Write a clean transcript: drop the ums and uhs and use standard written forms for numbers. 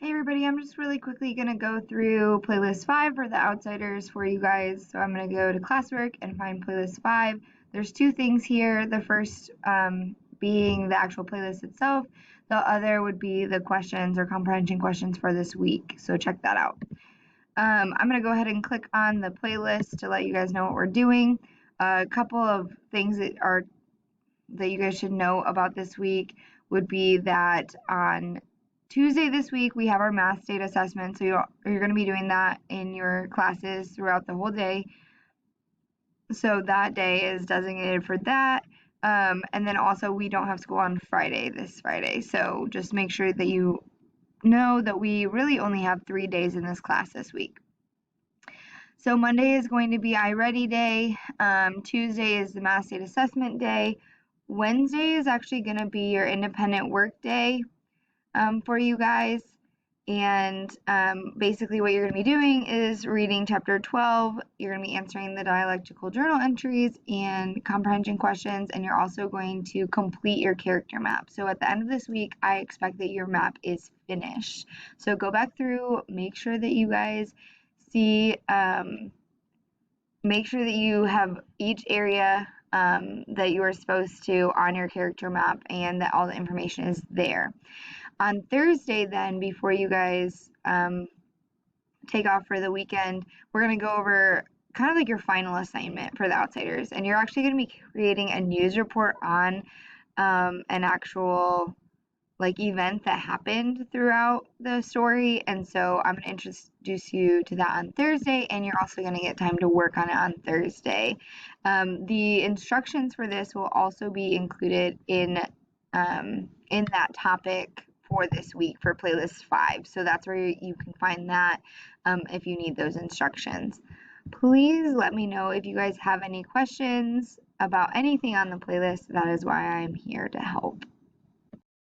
Hey everybody, I'm just really quickly going to go through playlist 5 for the Outsiders for you guys. So I'm going to go to classwork and find playlist 5. There's two things here. The first being the actual playlist itself. The other would be the questions or comprehension questions for this week. So check that out. I'm going to go ahead and click on the playlist to let you guys know what we're doing. A couple of things that you guys should know about this week would be that on Tuesday this week we have our math state assessment, so you're going to be doing that in your classes throughout the whole day. So that day is designated for that. And then also we don't have school on this Friday. So just make sure that you know that we really only have 3 days in this class this week. So Monday is going to be iReady day. Tuesday is the math state assessment day. Wednesday is actually going to be your independent work day for you guys. And basically what you're going to be doing is reading chapter 12. You're going to be answering the dialectical journal entries and comprehension questions, and you're also going to complete your character map. So at the end of this week, I expect that your map is finished. So go back through, make sure that you guys see, make sure that you have each area that you are supposed to on your character map and that all the information is there. On Thursday, then, before you guys take off for the weekend, we're going to go over kind of like your final assignment for the Outsiders. And you're actually going to be creating a news report on an actual event that happened throughout the story. And so I'm going to introduce you to that on Thursday, and you're also going to get time to work on it on Thursday. The instructions for this will also be included in that topic for this week for playlist 5. So that's where you can find that if you need those instructions. Please let me know if you guys have any questions about anything on the playlist. That is why I'm here to help.